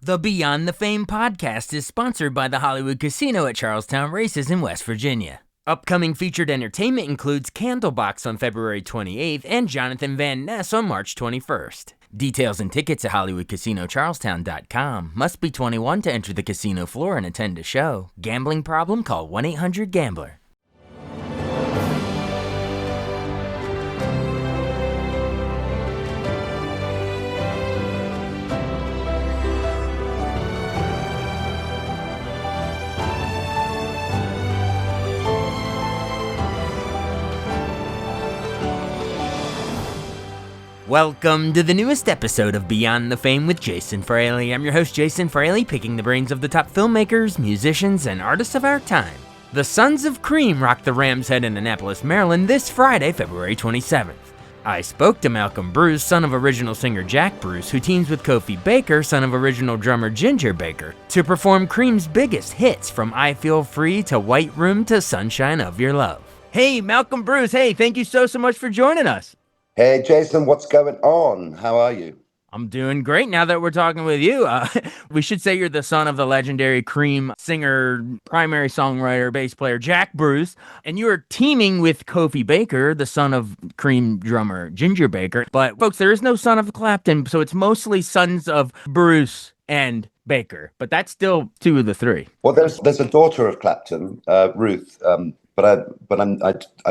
The Beyond the Fame podcast is sponsored by the Hollywood Casino at Charlestown Races in West Virginia. Upcoming featured entertainment includes Candlebox on February 28th and Jonathan Van Ness on March 21st. Details and tickets at HollywoodCasinoCharlestown.com. Must be 21 to enter the casino floor and attend a show. Gambling problem? Call 1-800-GAMBLER. Welcome to the newest episode of Beyond the Fame with Jason Fraley. I'm your host, Jason Fraley, picking the brains of the top filmmakers, musicians, and artists of our time. The Sons of Cream rock the Rams Head in Annapolis, Maryland this Friday, February 27th. I spoke to Malcolm Bruce, son of original singer Jack Bruce, who teams with Kofi Baker, son of original drummer Ginger Baker, to perform Cream's biggest hits from I Feel Free to White Room to Sunshine of Your Love. Hey, Malcolm Bruce, hey, thank you so much for joining us. Hey, Jason, what's going on? How are you? I'm doing great now that we're talking with you. We should say you're the son of the legendary Cream singer, primary songwriter, bass player Jack Bruce, and you are teaming with Kofi Baker, the son of Cream drummer Ginger Baker. But folks, there is no son of Clapton, so it's mostly sons of Bruce and Baker. But that's still two of the three. Well, there's a daughter of Clapton, Ruth. But I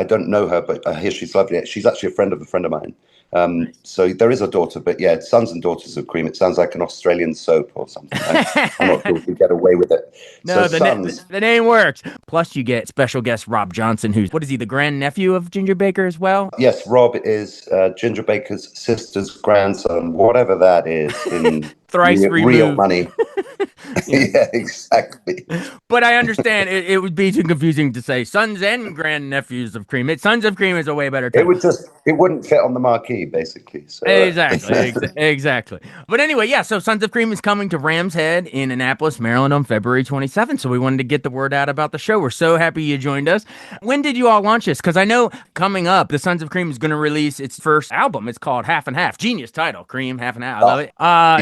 don't know her, but I hear she's lovely. She's actually a friend of mine. So there is a daughter, but yeah, Sons and Daughters of Cream. It sounds like an Australian soap or something. I'm not sure if we get away with it. No, so the name works. Plus, you get special guest Rob Johnson, what is he, the grandnephew of Ginger Baker as well? Yes, Rob is Ginger Baker's sister's grandson, whatever that is in thrice real money. Yeah, exactly. But I understand it would be too confusing to say sons and grandnephews of Cream. Sons of Cream is a way better term. It wouldn't fit on the marquee, basically. So, Exactly. But anyway, yeah, so Sons of Cream is coming to Rams Head in Annapolis, Maryland on February 27th. So we wanted to get the word out about the show. We're so happy you joined us. When did you all launch this? Because I know coming up, the Sons of Cream is going to release its first album. It's called Half and Half. Genius title, Cream, Half and Half. I love it.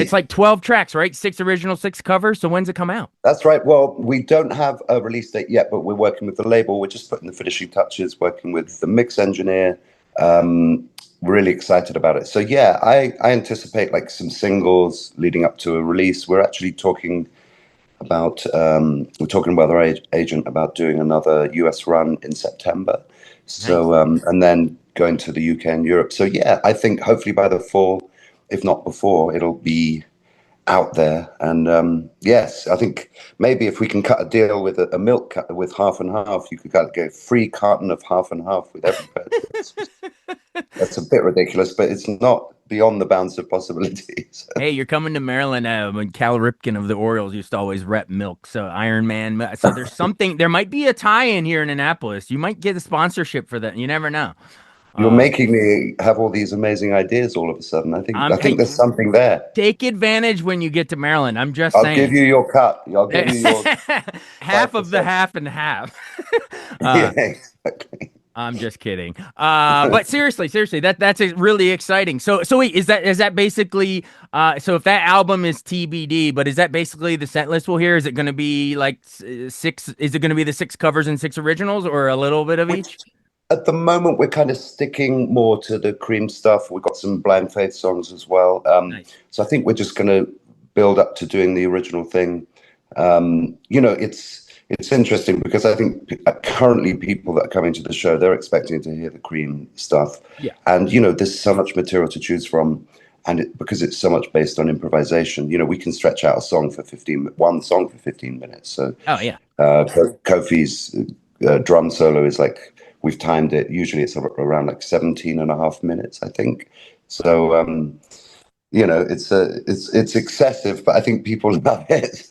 It's like 12 tracks, right? 6 original, 6 covers. So when's it come out? That's right. Well, we don't have a release date yet, but we're working with the label. We're just putting the finishing touches, working with the mix engineer. Really excited about it. So yeah, I anticipate like some singles leading up to a release. We're actually talking about our agent about doing another US run in September. So and then going to the UK and Europe. So yeah, I think hopefully by the fall, if not before, it'll be out there. And yes, I think maybe if we can cut a deal with a milk with Half and Half, you could get a free carton of Half and Half with every purchase. That's a bit ridiculous, but it's not beyond the bounds of possibility. So. Hey, you're coming to Maryland. Cal Ripken of the Orioles used to always rep milk. So Iron Man. So there's something. There might be a tie-in here in Annapolis. You might get a sponsorship for that. You never know. You're making me have all these amazing ideas all of a sudden. I think there's something there. Take advantage when you get to Maryland. I'm just saying. I'll give you your cut. I'll give you your half of the half and half. Yeah, exactly. I'm just kidding. But seriously, that's really exciting. So wait, is that basically so if that album is TBD, but is that basically the set list we'll hear? Is it going to be like 6? Is it going to be the 6 covers and 6 originals, or a little bit of each? At the moment, we're kind of sticking more to the Cream stuff. We've got some Blind Faith songs as well. Nice. So I think we're just going to build up to doing the original thing. It's interesting because I think currently people that are coming to the show, they're expecting to hear the Cream stuff. Yeah. And, there's so much material to choose from. And because it's so much based on improvisation, we can stretch out one song for 15 minutes. So Kofi's drum solo is like, we've timed it. Usually it's around like 17 and a half minutes, I think. So, it's excessive, but I think people love it.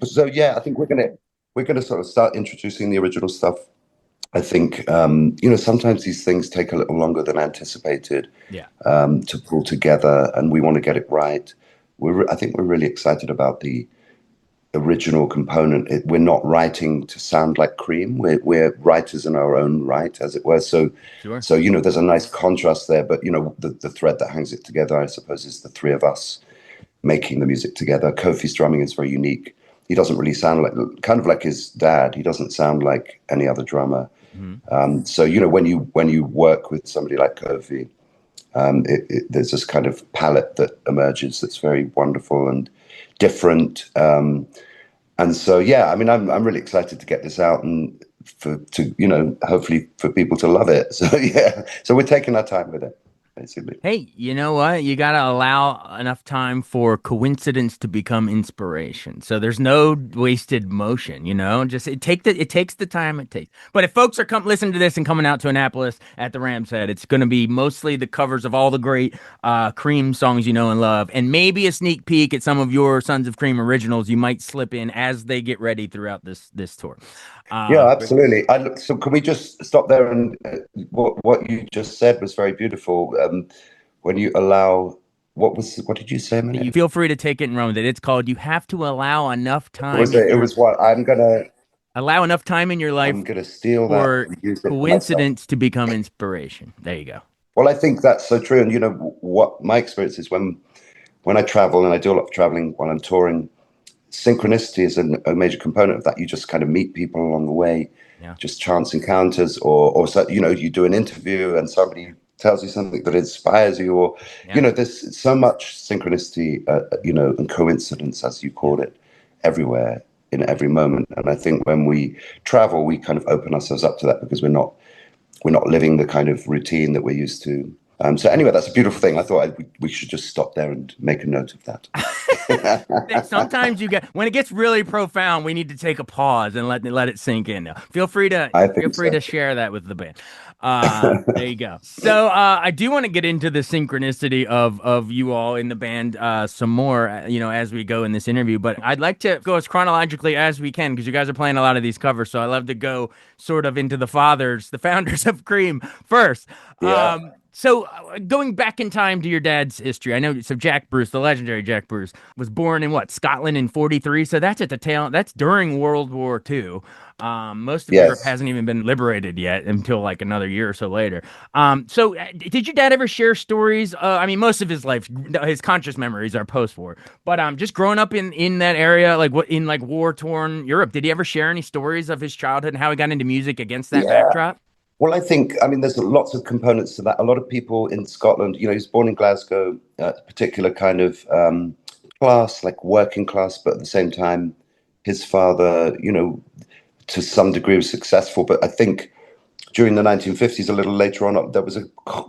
So yeah, I think we're gonna sort of start introducing the original stuff. I think sometimes these things take a little longer than anticipated to pull together, and we want to get it right. I think we're really excited about the original component. We're not writing to sound like Cream. We're writers in our own right, as it were. So, sure. So there's a nice contrast there. But the thread that hangs it together, I suppose, is the three of us making the music together. Kofi's drumming is very unique. He doesn't really sound kind of like his dad. He doesn't sound like any other drummer. So, when you work with somebody like Kofi, there's this kind of palette that emerges that's very wonderful and different. And so, yeah, I mean, I'm really excited to get this out and hopefully for people to love it. So, yeah, so we're taking our time with it, basically. Hey, you know what? You got to allow enough time for coincidence to become inspiration. So there's no wasted motion. Just it takes the time it takes. But if folks are listening to this and coming out to Annapolis at the Ram's Head, it's going to be mostly the covers of all the great Cream songs you know and love, and maybe a sneak peek at some of your Sons of Cream originals you might slip in as they get ready throughout this tour. Yeah, absolutely. So can we just stop there? And what you just said was very beautiful. When you allow, what did you say? You feel free to take it and run with it. It's called "You Have to Allow Enough Time." It was what I'm gonna allow enough time in your life. I'm gonna steal for that coincidence to become inspiration. There you go. Well, I think that's so true. And what my experience is when I travel, and I do a lot of traveling while I'm touring, synchronicity is a major component of that. You just kind of meet people along the way, just chance encounters, or so, you do an interview and somebody tells you something that inspires you, or there's so much synchronicity, and coincidence, as you call it, everywhere in every moment. And I think when we travel, we kind of open ourselves up to that because we're not living the kind of routine that we're used to. So anyway, that's a beautiful thing. I thought we should just stop there and make a note of that. Sometimes when it gets really profound, we need to take a pause and let it sink in. Feel free to share that with the band. There you go. So I do want to get into the synchronicity of you all in the band some more, as we go in this interview. But I'd like to go as chronologically as we can because you guys are playing a lot of these covers. So I love to go sort of into the founders of Cream first. Yeah. So going back in time to your dad's history, I know. So Jack Bruce, the legendary Jack Bruce, was born in Scotland in '43. So that's that's during World War II. Most of Europe hasn't even been liberated yet until like another year or so later. So did your dad ever share stories? I mean, most of his life, his conscious memories are post-war, but just growing up in that area, in war-torn Europe, did he ever share any stories of his childhood and how he got into music against that backdrop? Well, there's lots of components to that. A lot of people in Scotland, he was born in Glasgow, a particular kind of class, like working class, but at the same time, his father, to some degree was successful. But I think during the 1950s, a little later on, there was a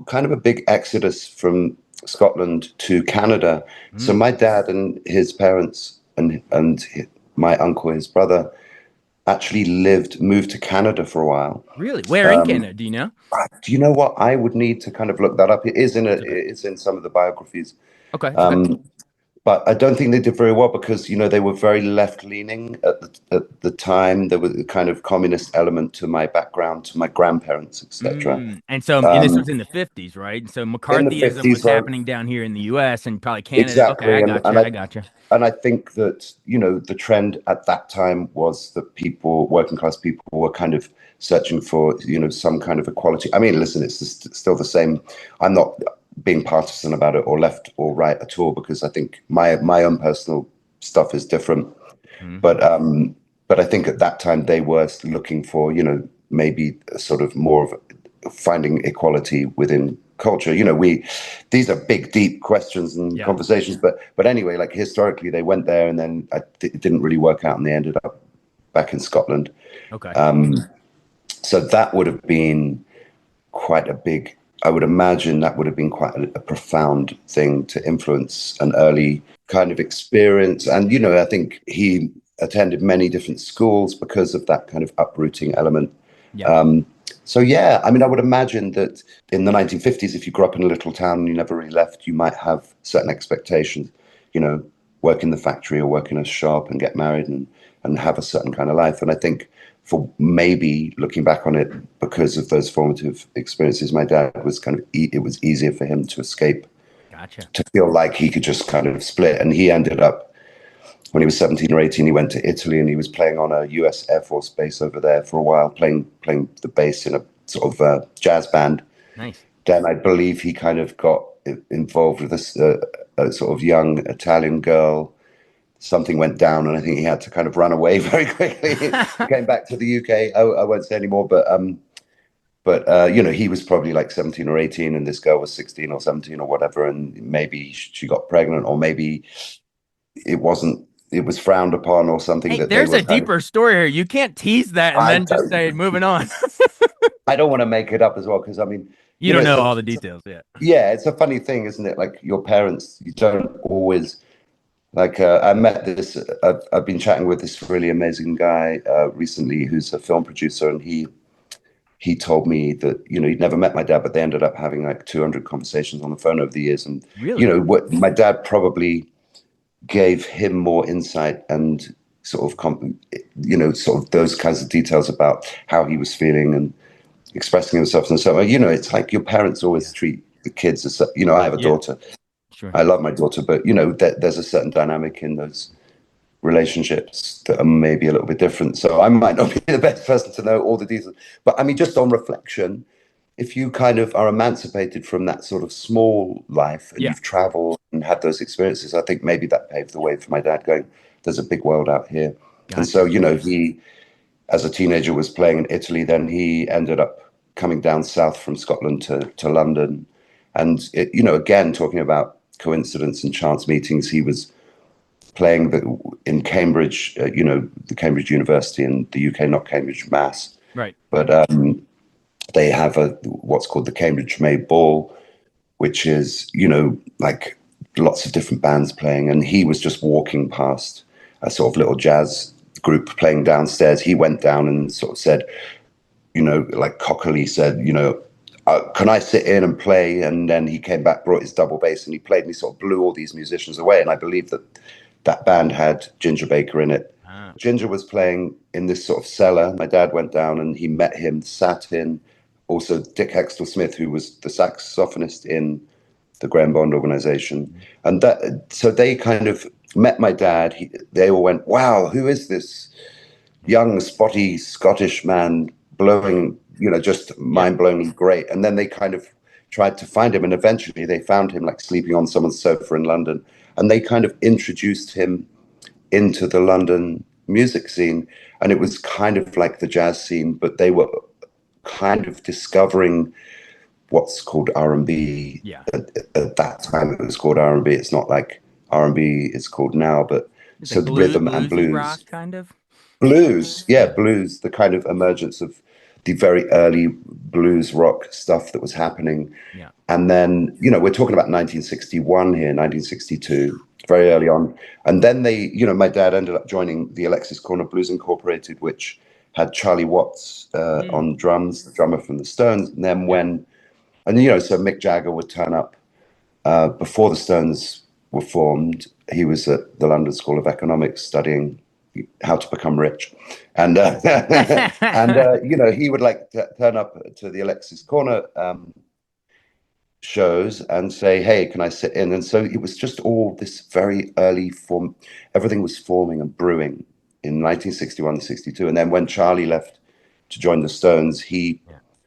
kind of a big exodus from Scotland to Canada. So my dad and his parents and my uncle, his brother, actually moved to Canada for a while. Really? Where in Canada? Do you know? Do you know what? I would need to kind of look that up. It's in some of the biographies. Okay. But I don't think they did very well because, they were very left-leaning at the time. There was a kind of communist element to my background, to my grandparents, etc. And so this was in the 50s, right? So McCarthyism was happening down here in the U.S. and probably Canada. Exactly. Okay, I gotcha. And I think that, the trend at that time was that working class people were kind of searching for, some kind of equality. I mean, listen, it's still the same. I'm not being partisan about it or left or right at all, because I think my own personal stuff is different. But I think at that time they were looking for, maybe sort of more of finding equality within culture. These are big, deep questions and conversations. But anyway, like historically, they went there, and then it didn't really work out, and they ended up back in Scotland. Okay. So that would have been quite a big. I would imagine that would have been quite a profound thing to influence an early kind of experience. And, I think he attended many different schools because of that kind of uprooting element. Yeah. I would imagine that in the 1950s, if you grew up in a little town and you never really left, you might have certain expectations, work in the factory or work in a shop and get married and have a certain kind of life. And I think for maybe looking back on it, because of those formative experiences, my dad was it was easier for him to escape, to feel like he could just kind of split. And he ended up, when he was 17 or 18, he went to Italy and he was playing on a US Air Force base over there for a while, playing the bass in a sort of jazz band. Nice. Then I believe he kind of got involved with this a sort of young Italian girl. Something went down, and I think he had to kind of run away very quickly. He came back to the UK. I won't say anymore, but you know, he was probably like 17 or 18, and this girl was 16 or 17 or whatever, and maybe she got pregnant, or maybe it wasn't. It was frowned upon or something. Hey, That there's a deeper story here. You can't tease that and then just say moving on. I don't want to make it up as well, because I mean, You don't know all the details yet. Yeah, it's a funny thing, isn't it? Like your parents, you don't always like. I met this. I've been chatting with this really amazing guy recently, who's a film producer, and he told me that, you know, he'd never met my dad, but they ended up having like 200 conversations on the phone over the years, and Really? you know what, my dad probably gave him more insight and sort of you know, sort of those kinds of details about how he was feeling and expressing himself and so on. You know, it's like your parents always treat the kids as, you know, I have a daughter. Sure. I love my daughter, but you know, there's a certain dynamic in those relationships that are maybe a little bit different. So I might not be the best person to know all the details, but I mean, just on reflection, if you kind of are emancipated from that sort of small life and you've traveled and had those experiences, I think maybe that paved the way for my dad going, there's a big world out here. Gotcha. And so, you know, he, as a teenager, was playing in Italy. Then he ended up coming down south from Scotland to London. And, it, you know, again, talking about coincidence and chance meetings, he was playing in Cambridge, you know, the Cambridge University in the UK, not Cambridge, Mass. Right. But they have what's called the Cambridge May Ball, which is, you know, like lots of different bands playing. And he was just walking past a sort of little jazz group playing downstairs. He went down and sort of said, you know, like cockily said, you know, can I sit in and play? And then he came back, brought his double bass, and he played, and he sort of blew all these musicians away. And I believe that band had Ginger Baker in it. Ah. Ginger was playing in this sort of cellar. My dad went down and he met him, sat in. Also, Dick Hextall-Smith, who was the saxophonist in the Graham Bond organization. And so they kind of met my dad. They all went, wow, who is this young, spotty Scottish man blowing, you know, just mind-blowingly great? And then they kind of tried to find him, and eventually they found him like sleeping on someone's sofa in London. And they kind of introduced him into the London music scene. And it was kind of like the jazz scene, but they were kind of discovering what's called R&B. Yeah. At that time, it was called R&B. It's not like R&B is called now, but it's so like rhythm and blues. Rock, kind of? Blues, yeah, blues, the kind of emergence of the very early blues rock stuff that was happening. Yeah. And then, you know, we're talking about 1961 here, 1962, very early on. And then they, you know, my dad ended up joining the Alexis Korner Blues Incorporated, which had Charlie Watts on drums, the drummer from the Stones. And then and you know, so Mick Jagger would turn up before the Stones were formed. He was at the London School of Economics studying how to become rich, and you know, he would like turn up to the Alexis Korner shows and say, hey, can I sit in? And so it was just all this very early form. Everything was forming and brewing in 1961, 62. And then when Charlie left to join the Stones, he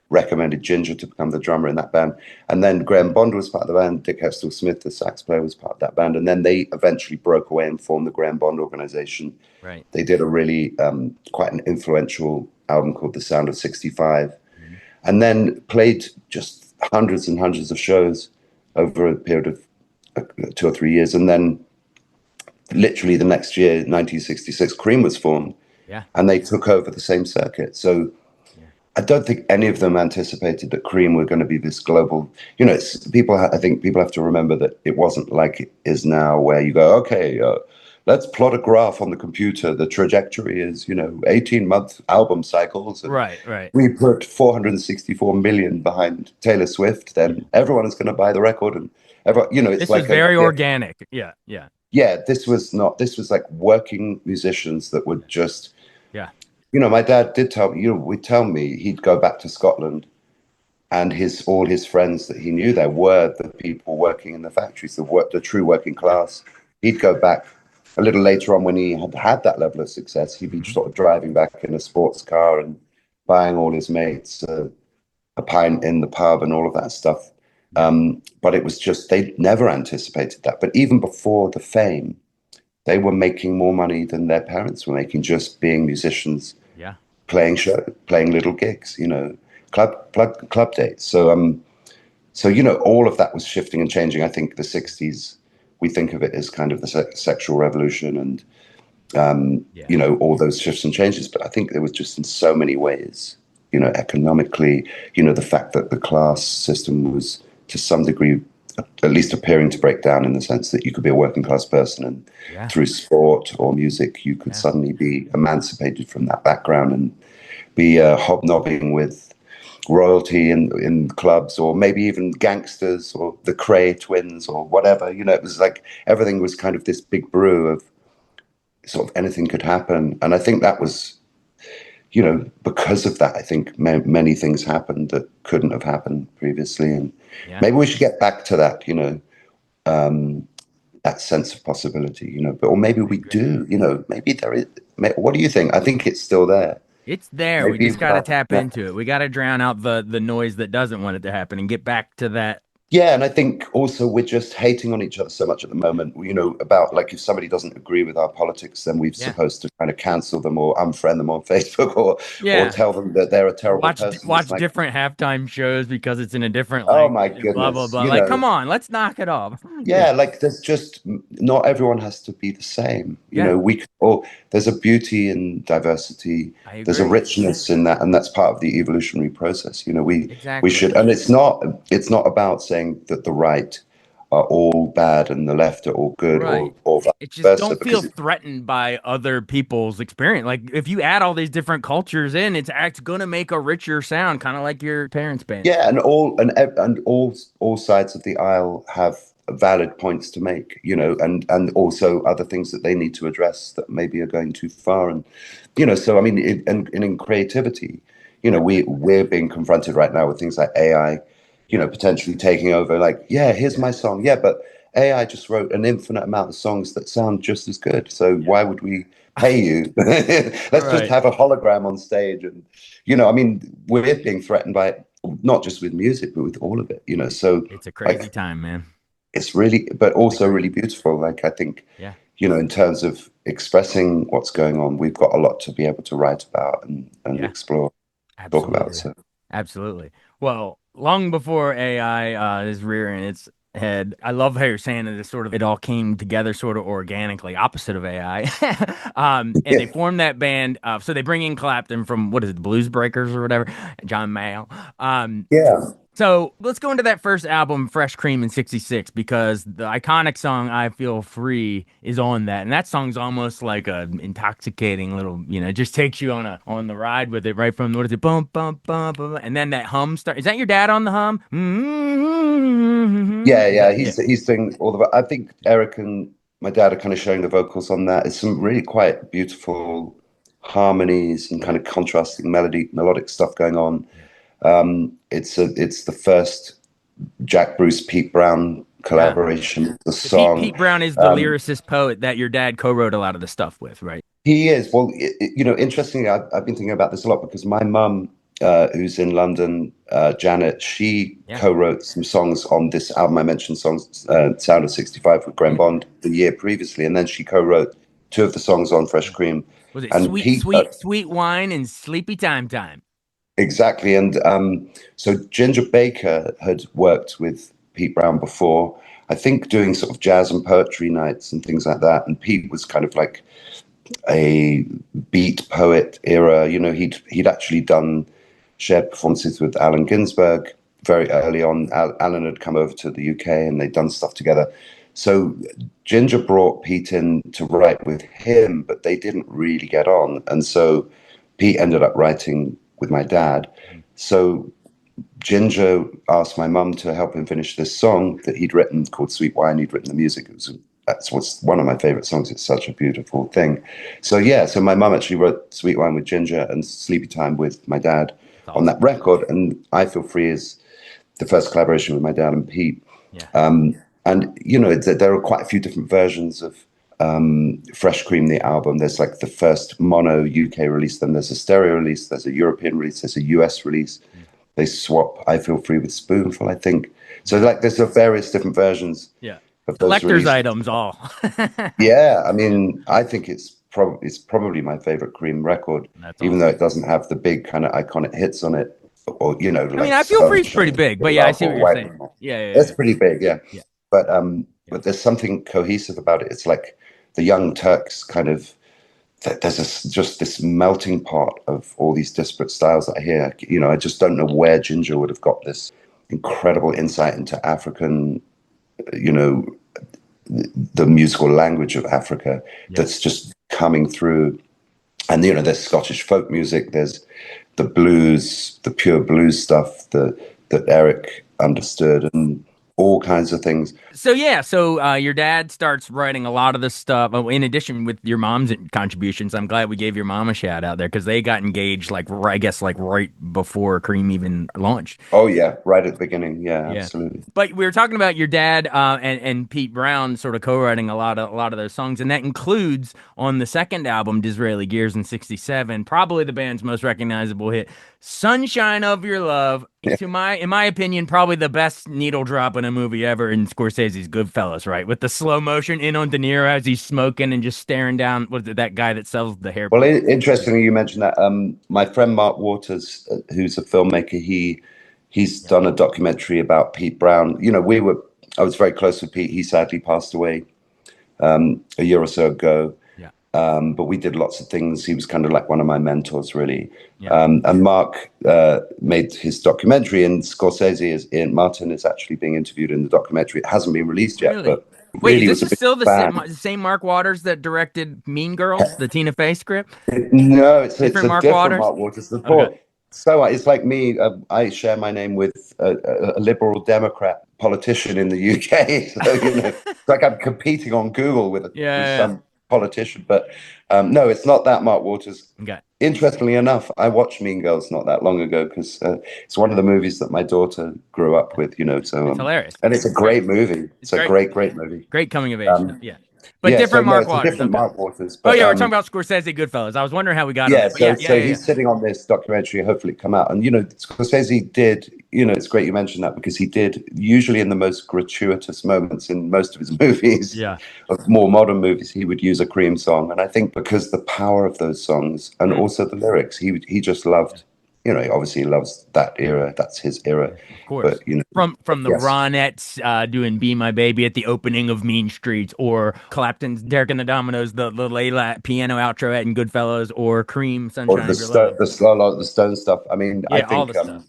recommended Ginger to become the drummer in that band. And then Graham Bond was part of the band. Dick Hextall-Smith, the sax player, was part of that band. And then they eventually broke away and formed the Graham Bond organization. Right. They did a really quite an influential album called The Sound of 65. Mm-hmm. And then played just hundreds and hundreds of shows over a period of 2 or 3 years. And then literally the next year, 1966, Cream was formed. Yeah. And they took over the same circuit. So I don't think any of them anticipated that Cream were going to be this global, you know, I think people have to remember that it wasn't like it is now, where you go, okay, let's plot a graph on the computer. The trajectory is, you know, 18-month album cycles. Right. We put 464 million behind Taylor Swift, then everyone is going to buy the record. And everyone, you know, it's like very organic. Yeah. Yeah, this was like working musicians that would just, you know, my dad did tell me, would tell me he'd go back to Scotland, and all his friends that he knew there were the people working in the factories, the true working class. He'd go back a little later on when he had that level of success. He'd be sort of driving back in a sports car and buying all his mates a pint in the pub and all of that stuff. Yeah. But it was just, they never anticipated that. But even before the fame, they were making more money than their parents were making, just being musicians, Yeah. playing little gigs, club dates. So all of that was shifting and changing. I think the '60s, we think of it as kind of the sexual revolution and Yeah. all those shifts and changes. But I think there was just in so many ways, economically, the fact that the class system was to some degree at least appearing to break down in the sense that you could be a working class person and Yeah. through sport or music, you could Yeah. suddenly be emancipated from that background and be hobnobbing with royalty in clubs or maybe even gangsters or the Cray twins or whatever. It was like everything was kind of this big brew of sort of anything could happen. And I think that was, because of that, I think many things happened that couldn't have happened previously. And Yeah. maybe we should get back to that, that sense of possibility, but, or maybe we do, maybe there is. What do you think? I think it's still there. It's there. We Maybe just got to without tap that. into it. We got to drown out the noise that doesn't want it to happen and get back to that. Yeah, and I think also we're just hating on each other so much at the moment, about like if somebody doesn't agree with our politics, then we're Yeah. supposed to kind of cancel them or unfriend them on Facebook or Yeah. tell them that they're a Or terrible person. It's watch like, different halftime shows because it's in a different oh my language and blah blah goodness, blah. Like, come on, let's knock it off. Yeah. yeah, like there's just not everyone has to be the same. Yeah. There's a beauty in diversity. I There's a agree. richness in that, and that's part of the evolutionary process. We Exactly. should, and it's not about saying that the right are all bad and the left are all good, Right. or vice It just versa. don't feel Because threatened by other people's experience. Like if you add all these different cultures in, it's gonna make a richer sound, kind of like your parents' band. yeah, and all sides of the aisle have valid points to make, and also other things that they need to address that maybe are going too far, and so I mean, in creativity, we're being confronted right now with things like AI, Yeah. potentially taking over. Like, yeah, here's Yeah. my song, yeah, but AI just wrote an infinite amount of songs that sound just as good. So Yeah. why would we pay you? Let's just Right. have a hologram on stage, and I mean, we're being threatened by it, not just with music, but with all of it. So It's a crazy like time, man. it's really, but Really also really crazy. beautiful. Like I think, Yeah. in terms of expressing what's going on, we've got a lot to be able to write about and Yeah. explore, talk about. Absolutely. So Absolutely. Well, long before AI is rearing its head, I love how you're saying that it all came together sort of organically, opposite of AI. And they yeah, formed that band. So they bring in Clapton from what is it, the Blues Breakers or whatever, John Mayall. Um, yeah, so let's go into that first album, Fresh Cream in '66, because the iconic song I Feel Free is on that. And that song's almost like a intoxicating little, it just takes you on the ride with it right from what is it, bump, bump, bump, bump, and then that hum start. Is that your dad on the hum? yeah, Is yeah. that yeah. He's doing all the. I think Eric and my dad are kind of showing the vocals on that. It's some really quite beautiful harmonies and Yeah. kind of contrasting melodic stuff going on. Yeah. It's the first Jack Bruce Pete Brown Yeah. collaboration. The So Pete song, Pete Brown is the lyricist poet that your dad co-wrote a lot of the stuff with, right? he is. Well, interestingly, I've been thinking about this a lot because my mum, who's in London, Janet, she Yeah. co-wrote some songs on this album. I mentioned songs, Sound of '65 with Graham Mm. Bond the year previously, and then she co-wrote two of the songs on Fresh Cream. Was it And sweet, Pete, sweet, sweet wine and sleepy time? exactly. And so Ginger Baker had worked with Pete Brown before, I think doing sort of jazz and poetry nights and things like that. And Pete was kind of like a beat poet era. He'd actually done shared performances with Allen Ginsberg very early on. Allen had come over to the UK and they'd done stuff together. So Ginger brought Pete in to write with him, but they didn't really get on. And so Pete ended up writing with my dad. Mm. So Ginger asked my mum to help him finish this song that he'd written called Sweet Wine. He'd written the music. That's what's one of my favorite songs. It's such a beautiful thing. So yeah, so my mum actually wrote Sweet Wine with Ginger and Sleepy Time with my dad That's on that awesome. record. And I Feel Free is the first collaboration with my dad and Pete. Yeah. And there are quite a few different versions of Fresh Cream, the album. There's like the first mono UK release, then there's a stereo release, there's a European release, there's a US release. Mm. they swap I Feel Free with Spoonful, I think. So like there's various different versions Yeah. of those Collector's releases. items all. Yeah, I mean, I think it's probably my favorite Cream record, That's even though awesome. it doesn't have the big kind of iconic hits on it, or I mean, like I Feel Free is pretty Sunshine, big, but yeah, I Love see what or you're White saying. Rumor. Yeah, yeah, It's yeah, pretty big, yeah. yeah, But there's something cohesive about it. It's like the Young Turks kind of there's just this melting pot of all these disparate styles that I hear. I just don't know where Ginger would have got this incredible insight into African, you know, the musical language of Africa yeah. that's just coming through. And there's Scottish folk music, there's the blues, the pure blues stuff that Eric understood, and all kinds of things. So yeah, your dad starts writing a lot of this stuff. In addition with your mom's contributions, I'm glad we gave your mom a shout out there because they got engaged I guess like right before Cream even launched. Oh yeah, right at the beginning. Yeah, Yeah. absolutely. But we were talking about your dad and Pete Brown sort of co-writing a lot of those songs, and that includes on the second album, Disraeli Gears in '67, probably the band's most recognizable hit, "Sunshine of Your Love." Yeah. In my opinion, probably the best needle drop in a movie ever in Scorsese's Goodfellas, right? With the slow motion in on De Niro as he's smoking and just staring down. What is it, that guy that sells the hair? Well, interestingly, you mentioned that. My friend Mark Waters, who's a filmmaker, he's done a documentary about Pete Brown. I was very close with Pete. He sadly passed away a year or so ago. Yeah. But we did lots of things. He was kind of like one of my mentors, really. Yeah. And Mark made his documentary, and Martin is actually being interviewed in the documentary. It hasn't been released yet, Really? but Wait, really is was this a is big still the fan. same Mark Waters that directed Mean Girls, the Tina Fey script? No, it's Different a Mark different Waters? Mark Waters. Okay. So it's like me. I share my name with a liberal Democrat politician in the UK. So it's like I'm competing on Google with Yeah. some politician. But no, it's not that Mark Waters. Okay. Interestingly enough, I watched Mean Girls not that long ago because it's one of the movies that my daughter grew up with. So It's hilarious. and it's a great movie. It's It's a great. great movie. Great coming of age stuff. Yeah. But Yeah, so different no, Mark it's a Waters. different Okay. Mark Waters, Oh but yeah, we're talking about Scorsese Goodfellas. I was wondering how we got on yeah, that. But yeah, yeah, so yeah, yeah. he's sitting on this documentary, hopefully it come out. And Scorsese did, it's great you mentioned that because he did usually in the most gratuitous moments in most of his movies, Yeah. of more modern movies, he would use a Cream song. And I think because the power of those songs and also the lyrics, he just loved, he obviously loves that era. That's his era. Of course. But From the yes. Ronettes doing "Be My Baby" at the opening of Mean Streets, or Clapton's "Derek and the Dominoes," the Layla piano outro at in Goodfellas, or Cream, Or "Sunshine of Your Love." the Stone stuff. I mean, I Yeah, all think the stuff.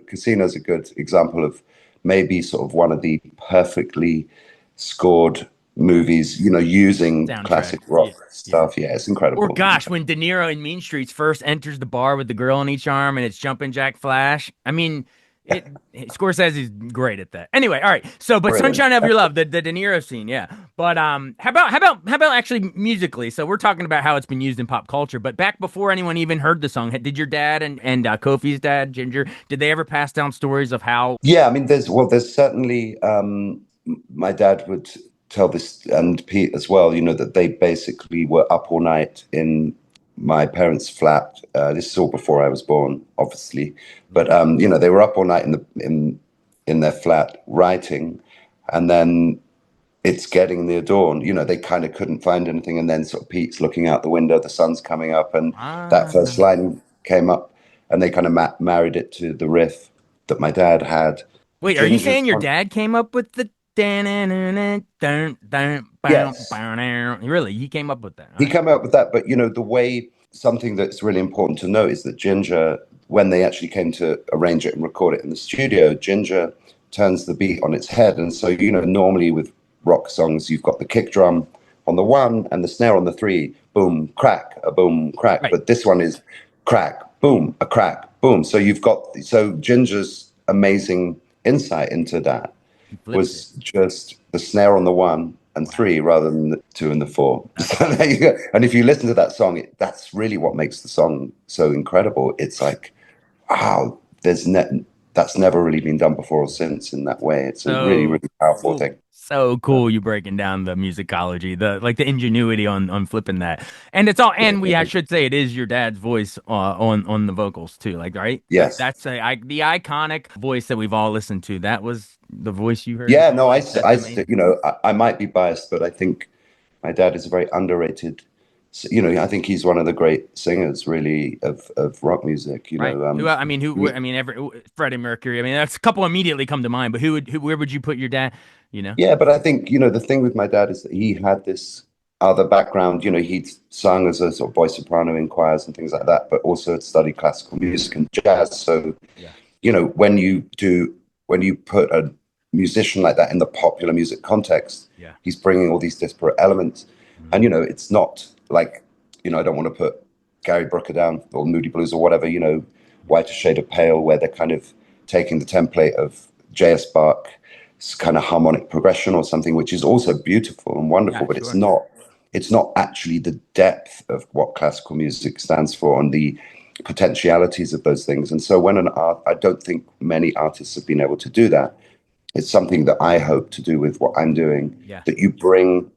Casino's a good example of maybe sort of one of the perfectly scored movies, using Soundtrack. classic rock stuff. Yeah, it's incredible. Or gosh, when De Niro in Mean Streets first enters the bar with the girl on each arm and it's Jumpin' Jack Flash. I mean, Scorsese's great at that. Anyway, all right. So, but Brilliant. "Sunshine of Your Love," the De Niro scene, yeah. But how about actually musically? So we're talking about how it's been used in pop culture, but back before anyone even heard the song, did your dad and Kofi's dad, Ginger, did they ever pass down stories of how? Yeah, I mean, there's certainly my dad would tell this, and Pete as well, that they basically were up all night in my parents' flat. This is all before I was born, obviously, but they were up all night in their flat writing, and then it's getting near dawn. They kind of couldn't find anything, and then sort of Pete's looking out the window, the sun's coming up, and that first line came up, and they kind of married it to the riff that my dad had. Wait, are you saying your dad came up with the? Yes. Really, he came up with that. He came up with that, but the way, something that's really important to note is that Ginger, when they actually came to arrange it and record it in the studio, Ginger turns the beat on its head. And so, normally with rock songs, you've got the kick drum on the 1 and the snare on the 3, boom, crack, a boom, crack. Right. But this one is crack, boom, a crack, boom. So Ginger's amazing insight into that was just the snare on the 1 and 3 rather than the 2 and the 4. So there you go. And if you listen to that song, that's really what makes the song so incredible. It's like, wow, that's never really been done before or since in that way. It's a really, really powerful thing. So cool you breaking down the musicology, the like the ingenuity on flipping that. And it's all and we I should say it is your dad's voice on the vocals too, like right? Yes. That's the iconic voice that we've all listened to. That was the voice you heard. Yeah, no, That's amazing. I might be biased, but I think my dad is a very underrated. You know, I think he's one of the great singers, really, of rock music. You Right. know, Who I mean who I mean every Freddie Mercury. I mean that's a couple immediately come to mind, but where would you put your dad, you know? yeah, but I think, you know, the thing with my dad is that he had this other background. You know, he'd sung as a sort of voice soprano in choirs and things like that, but also had studied classical music and jazz. So, Yeah. you know, when you put a musician like that in the popular music context, Yeah. he's bringing all these disparate elements. Mhm. And, you know, it's not like, you know, I don't want to put Gary Brooker down or Moody Blues or whatever, you know, Whiter Shade of Pale, where they're kind of taking the template of J.S. Bach kind of harmonic progression or something, which is also beautiful and wonderful, Yeah, but sure. it's not actually the depth of what classical music stands for and the potentialities of those things. And so when an art, I don't think many artists have been able to do that. It's something that I hope to do with what I'm doing, Yeah. that you bring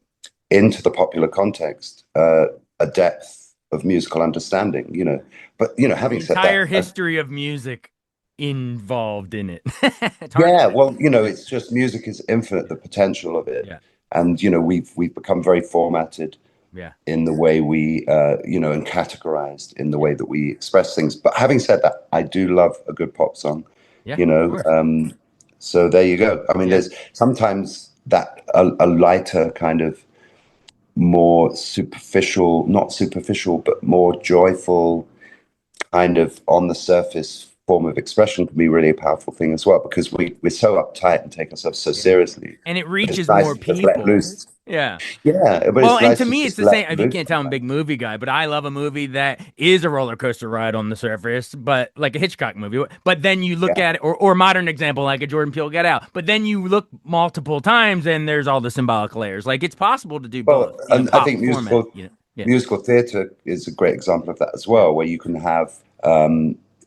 into the popular context a depth of musical understanding, you know. But, you know, having The said entire that, history of music involved in it. It's hard to yeah, say. well, you know, it's just music is infinite, the potential of it. Yeah. And, you know, we've become very formatted Yeah. in the way we, you know, and categorized in the Yeah. way that we express things. But having said that, I do love a good pop song, Yeah. you Of know. course. So there you go. I mean, Yeah. there's sometimes that a lighter kind of more superficial, not superficial, but more joyful kind of on the surface form of expression can be really a powerful thing as well because we're so uptight and take ourselves so Yeah. seriously. And it But it's reaches nice more to just let people. loose. Yeah. Yeah, but Well, it's and nice to to me, it's just the same. let If you loose can't tell I'm a sometimes. big movie guy, but I love a movie that is a roller coaster ride on the surface, but like a Hitchcock movie. But then you look Yeah. at it, or modern example like a Jordan Peele Get Out. But then you look multiple times, and there's all the symbolic layers. Like it's possible to do both Well, in a and I pop think format. You know? Yeah. musical theatre is a great example of that as Yeah. well, where you can have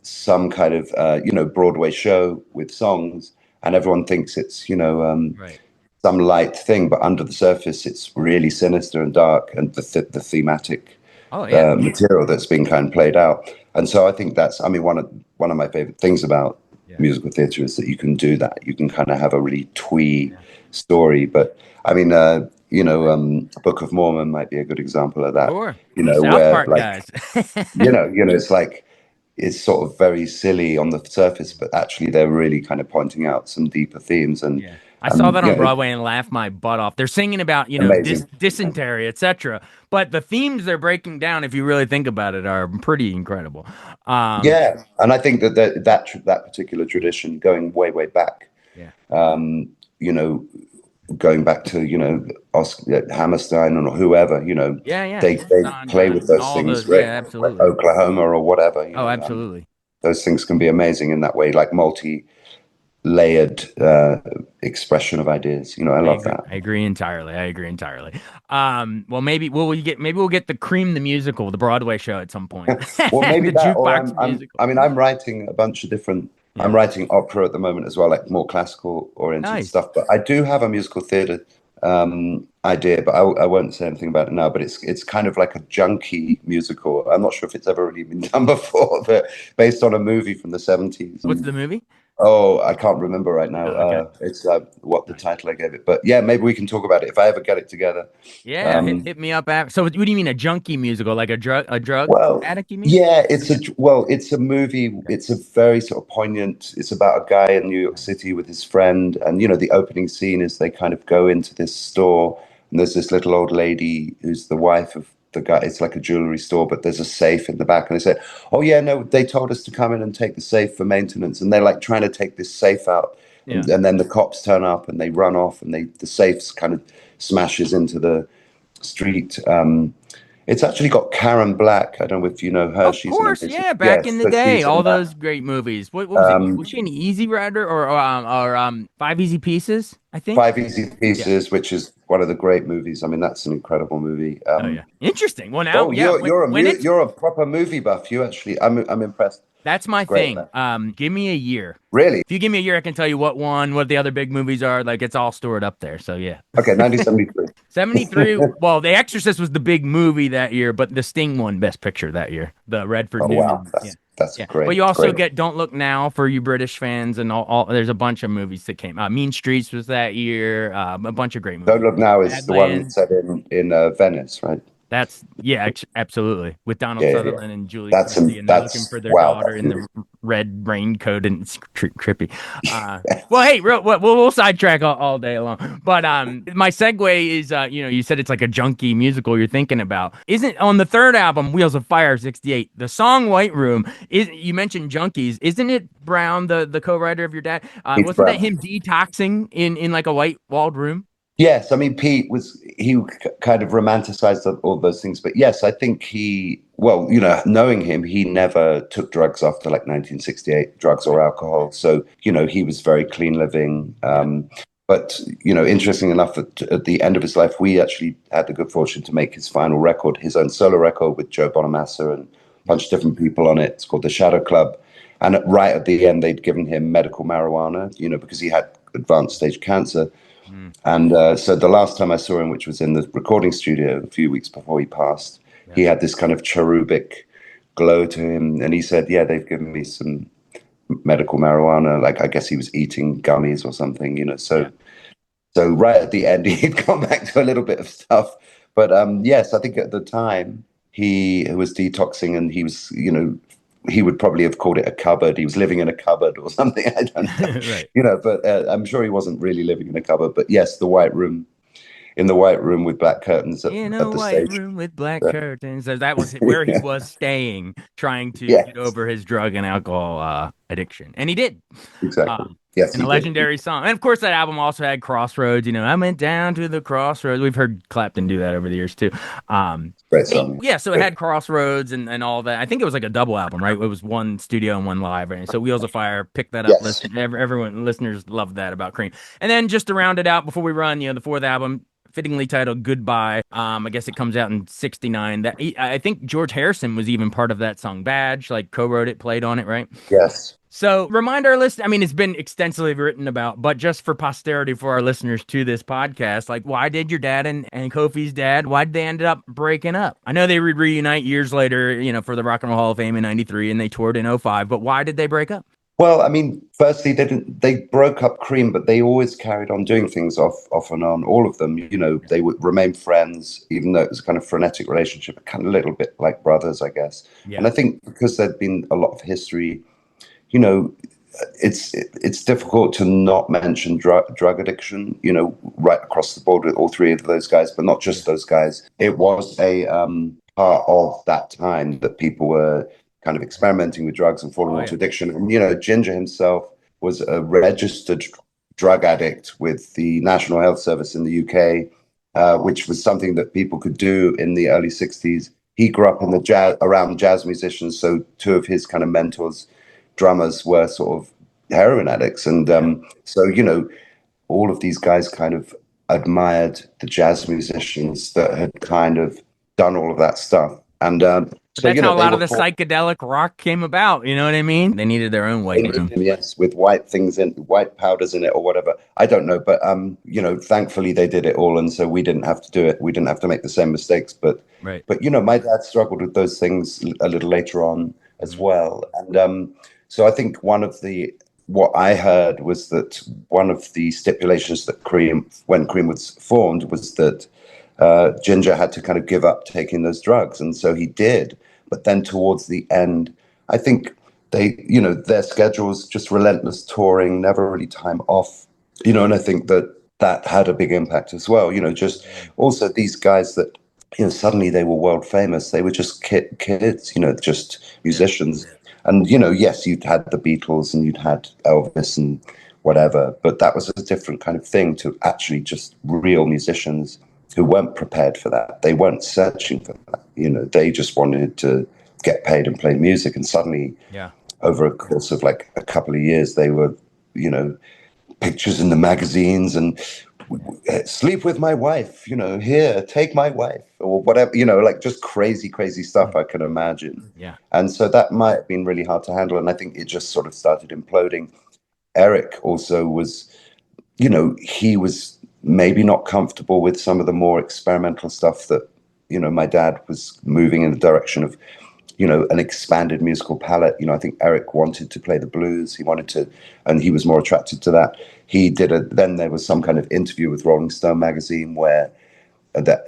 some kind of you know Broadway show with songs, and everyone thinks it's you know Right. some light thing, but under the surface, it's really sinister and dark, and the thematic Oh yeah. material that's being kind of played out. And so I think that's, I mean, one of my favorite things about Yeah. musical theatre is that you can do that. You can kind of have a really twee Yeah. story. But I mean, you know, Book of Mormon might be a good example of that. Sure. You The know, South where Park like guys. it's like it's sort of very silly on the surface, but actually they're really kind of pointing out some deeper themes and Yeah. I saw that you on know, Broadway and laughed my butt off. They're singing about, amazing. dysentery, etc. But the themes they're breaking down, if you really think about it, are pretty incredible. Um, Yeah, and I think that particular tradition, going way back, yeah. you know, going back to you know Oscar Hammerstein or whoever, you know, Yeah, yeah. they play Sondheim with and those all things, those. Yeah, right? Like absolutely. Oklahoma or whatever, you Oh, know, absolutely. those things can be amazing in that way, like multi-layered expression of ideas. You know, I I love agree. that. I agree entirely. I agree entirely. Well, maybe we'll get the Cream the musical, the Broadway show at some point. Well, maybe The that, or jukebox musical. I mean, I'm writing a bunch of different. I'm Yeah. writing opera at the moment as well, like more classical oriented Nice. stuff. But I do have a musical theatre idea, but I won't say anything about it now. But it's kind of like a junky musical. I'm not sure if it's ever really been done before, but based on a movie from the 70s. What's the movie? Oh, I can't remember right now. Oh, okay. It's what the Nice. title I gave it, but yeah, maybe we can talk about it if I ever get it together. Yeah, Um, hit me up after. So, what do you mean a junkie musical, like a drug Well, addict? You mean? yeah, it's a movie. Okay. It's a very sort of poignant. It's about a guy in New York City with his friend, and you know the opening scene is they kind of go into this store, and there's this little old lady who's the wife of the guy. It's like a jewelry store, but there's a safe in the back, and they say, "Oh yeah, no, they told us to come in and take the safe for maintenance," and they're like trying to take this safe out, Yeah. and then the cops turn up and they run off, and the safe's kind of smashes into the street. It's actually got Karen Black. I don't know if you know her. Of She's an course, amazing. yeah. Back in Yes, the so day, she's in all that. those great movies. What was it? Um, Was she an Easy Rider or Five Easy Pieces? I think. Five Easy Yeah. Pieces, which is one of the great movies. I mean, that's an incredible movie. Oh yeah. Interesting. Well, now, Oh, yeah. When it you're a proper movie buff. You actually, I'm impressed. That's my Great. thing. Give me a year. Really? If you give me a year, I can tell you what won, what the other big movies are. Like it's all stored up there. So yeah. Okay, 1973. 73. Well, The Exorcist was the big movie that year, but The Sting won Best Picture that year. The Redford Oh wow, Newman. Yeah. that's Yeah. But great. you also Great. get Don't Look Now for you British fans, and all there's a bunch of movies that came out. Mean Streets was that year. A bunch of great Don't movies. Look Now is the one Badlands. set in Venice, right? That's yeah, absolutely. With Donald Yeah, yeah, yeah. Sutherland and Julie Christie, and they're looking That's for their wow. daughter in the red raincoat, and it's trippy. Well, hey, we'll sidetrack all day long. But my segue is, you said it's like a junky musical you're thinking about. Isn't on the third album, Wheels of Fire '68, the song "White Room"? You mentioned junkies? Isn't it Brown, the co-writer of your dad? Pete Wasn't that Brown. him detoxing in like a white walled room? Yes, I mean he kind of romanticized all those things, but yes, I think knowing him, he never took drugs after like 1968, drugs or alcohol. So he was very clean living. But interesting enough, at the end of his life, we actually had the good fortune to make his final record, his own solo record with Joe Bonamassa and a bunch of different people on it. It's called The Shadow Club. And right at the end, they'd given him medical marijuana, because he had advanced stage cancer. And so the last time I saw him, which was in the recording studio a few weeks before he passed, he had this kind of cherubic glow to him. And he said, yeah, they've given me some medical marijuana. Like, I guess he was eating gummies or something, So right at the end, he'd gone back to a little bit of stuff. But yes, I think at the time he was detoxing, and he was, he would probably have called it a cupboard. He was living in a cupboard or something. I don't know. Right. But I'm sure he wasn't really living in a cupboard. But yes, the White Room, in the White Room with black curtains at the White stage. room with black curtains. So that was where he was staying, trying to Yes, get over his drug and alcohol addiction. And he did. exactly. Yes, And he a did. legendary song. And of course, that album also had Crossroads. I went down to the crossroads. We've heard Clapton do that over the years, too. Great song. Yeah, so it had Crossroads and all that. I think it was like a double album, right? It was one studio and one live. Right? So Wheels of Fire, pick that up. Yes. Everyone, listeners loved that about Cream. And then just to round it out before we run, the fourth album, fittingly titled Goodbye. I guess it comes out in '69. I think George Harrison was even part of that song Badge, like co-wrote it, played on it, right? Yes. So remind our listeners, I mean, it's been extensively written about, but just for posterity for our listeners to this podcast, like why did your dad and Kofi's dad, why did they end up breaking up? I know they would reunite years later, for the Rock and Roll Hall of Fame in '93, and they toured in '05, but why did they break up? Well, I mean, firstly, they broke up Cream, but they always carried on doing things off and on. All of them, they would remain friends, even though it was a kind of frenetic relationship, kind of a little bit like brothers, I guess. Yeah. And I think because there'd been a lot of history, it's difficult to not mention drug addiction, right across the board with all three of those guys, but not just those guys. It was a part of that time that people were kind of experimenting with drugs and falling into addiction. And, Ginger himself was a registered drug addict with the National Health Service in the UK, which was something that people could do in the early 60s. He grew up in around jazz musicians. So two of his kind of mentors, drummers, were sort of heroin addicts. And so, all of these guys kind of admired the jazz musicians that had kind of done all of that stuff. And so, that's how a lot of the psychedelic rock came about. You know what I mean? They needed their own white room. Yes, with white powders in it or whatever. I don't know. But, thankfully they did it all. And so we didn't have to do it. We didn't have to make the same mistakes. But, right. But my dad struggled with those things a little later on as well. And so I think what I heard was that one of the stipulations that when Cream was formed, was that Ginger had to kind of give up taking those drugs. And so he did. But then towards the end, I think their schedules, just relentless touring, never really time off, and I think that had a big impact as well. Just also these guys that, suddenly they were world famous. They were just kids, just musicians. And, yes, you'd had the Beatles and you'd had Elvis and whatever, but that was a different kind of thing to actually just real musicians who weren't prepared for that. They weren't searching for that. They just wanted to get paid and play music. And suddenly, over a course of like a couple of years, they were, pictures in the magazines and sleep with my wife, here, take my wife, or whatever, like just crazy, crazy stuff I can imagine. Yeah. And so that might have been really hard to handle. And I think it just sort of started imploding. Eric also was, he was maybe not comfortable with some of the more experimental stuff that, my dad was moving in the direction of, an expanded musical palette. I think Eric wanted to play the blues. He wanted to, and he was more attracted to that. Then there was some kind of interview with Rolling Stone magazine where that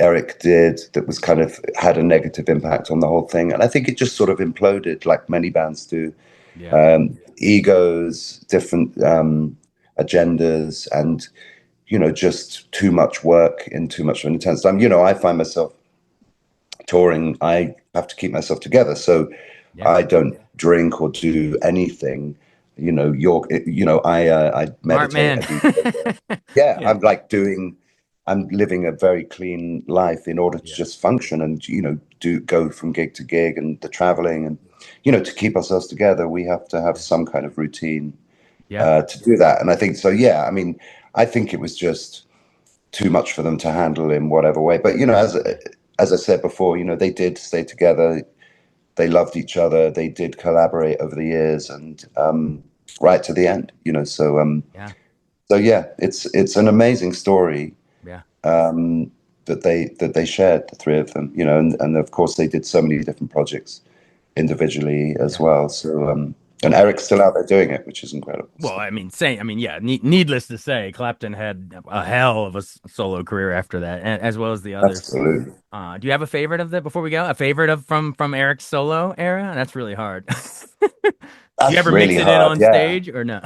Eric did that was kind of had a negative impact on the whole thing. And I think it just sort of imploded like many bands do. Egos, different agendas, and, just too much work in too much of an intense time. I find myself touring, I have to keep myself together. So I don't drink or do anything. I meditate. I'm living a very clean life in order to just function and, do go from gig to gig, and the traveling, and, to keep ourselves together, we have to have some kind of routine to do that. And I think so, yeah, I mean, I think it was just too much for them to handle in whatever way. But, as I said before, they did stay together. They loved each other. They did collaborate over the years, and right to the end, So yeah, it's an amazing story. That they shared, the three of them, and of course they did so many different projects individually as well. So and Eric's still out there doing it, which is incredible. Well, I mean, needless to say, Clapton had a hell of a solo career after that, as well as the others. Absolutely. Do you have a favorite of before we go? A favorite from Eric's solo era? That's really hard. Do you ever really mix it hard, in on stage or no?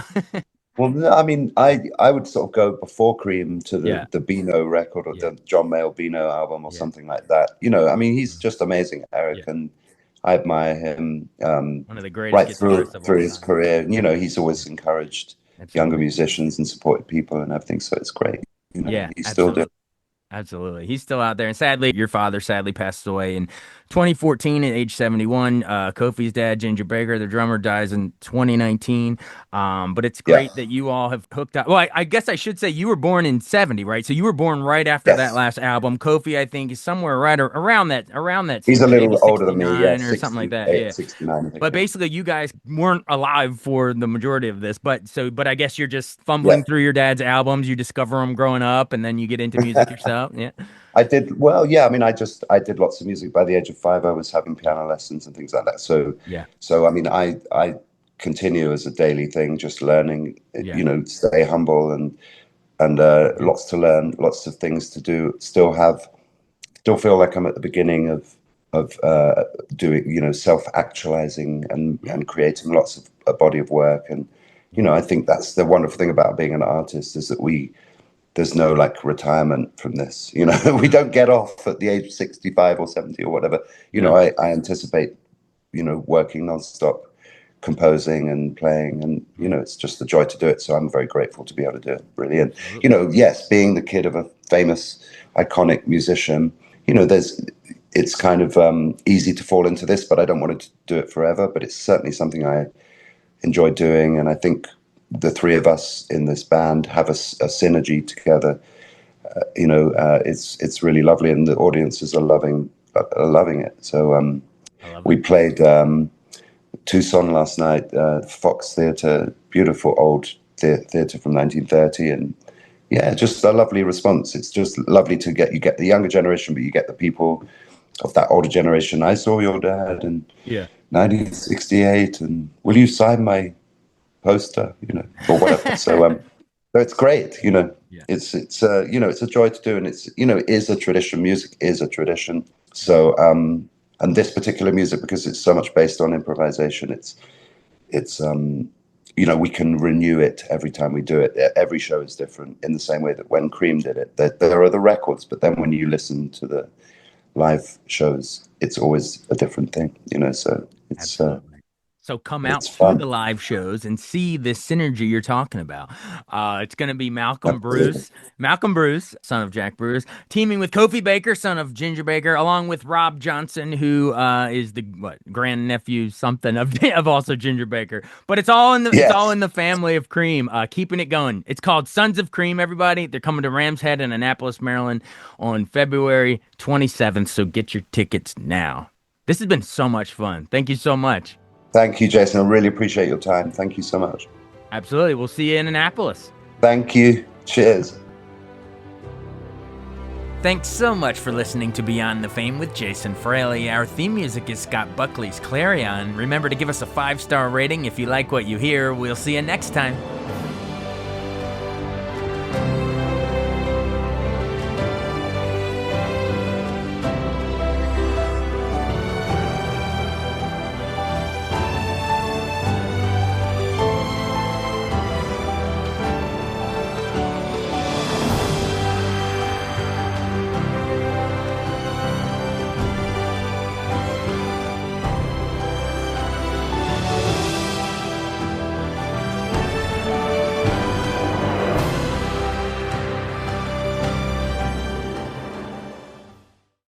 Well, I mean, I would sort of go before Cream to the Beano record, or the John Mayall Beano album, or something like that. I mean, he's just amazing, Eric, and I admire him. One of the greatest right through his career. He's always encouraged younger musicians and supported people and everything. So it's great. He's still doing. Absolutely. He's still out there. And sadly, your father passed away in 2014 at age 71. Kofi's dad, Ginger Baker, the drummer, dies in 2019. But it's great that you all have hooked up. Well, I guess I should say you were born in 70, right? So you were born right after that last album. Kofi, I think, is somewhere right around that. He's a little older than me, or something like that. Yeah, 69. I think, but basically, you guys weren't alive for the majority of this. But I guess you're just fumbling through your dad's albums. You discover them growing up, and then you get into music yourself. Yeah. I did. Well, yeah, I mean, I did lots of music. By the age of 5, I was having piano lessons and things like that. So, I mean, I continue as a daily thing, just learning, stay humble, and lots to learn, lots of things to do. Still feel like I'm at the beginning of doing, self-actualizing and creating lots of a body of work. And, I think that's the wonderful thing about being an artist, is that there's no like retirement from this. We don't get off at the age of 65 or 70 or whatever. I anticipate, working nonstop, composing and playing, and, it's just a joy to do it. So I'm very grateful to be able to do it, really. And, yes, being the kid of a famous, iconic musician, it's kind of easy to fall into this, but I don't want to do it forever. But it's certainly something I enjoy doing. And I think the three of us in this band have a synergy together. It's really lovely, and the audiences are loving it. So we played Tucson last night, Fox Theatre, beautiful old theatre from 1930, and just a lovely response. It's just lovely to get the younger generation, but you get the people of that older generation. I saw your dad in 1968, and will you sign my poster, or whatever. So it's great, it's it's a joy to do, and it's it is a tradition. Music is a tradition. So and this particular music, because it's so much based on improvisation, it's we can renew it every time we do it. Every show is different, in the same way that when Cream did it, there are the records, but then when you listen to the live shows, it's always a different thing, so it's So come out It's to the fun. live shows and see this synergy you're talking about. It's going to be Absolutely. Malcolm Bruce, son of Jack Bruce, teaming with Kofi Baker, son of Ginger Baker, along with Rob Johnson, who is the grandnephew something of of also Ginger Baker. But it's all Yes. in the family of Cream, keeping it going. It's called Sons of Cream. Everybody, they're coming to Rams Head in Annapolis, Maryland, on February 27th. So get your tickets now. This has been so much fun. Thank you so much. Thank you, Jason. I really appreciate your time. Thank you so much. Absolutely. We'll see you in Annapolis. Thank you. Cheers. Thanks so much for listening to Beyond the Fame with Jason Fraley. Our theme music is Scott Buckley's Clarion. Remember to give us a 5-star rating if you like what you hear. We'll see you next time.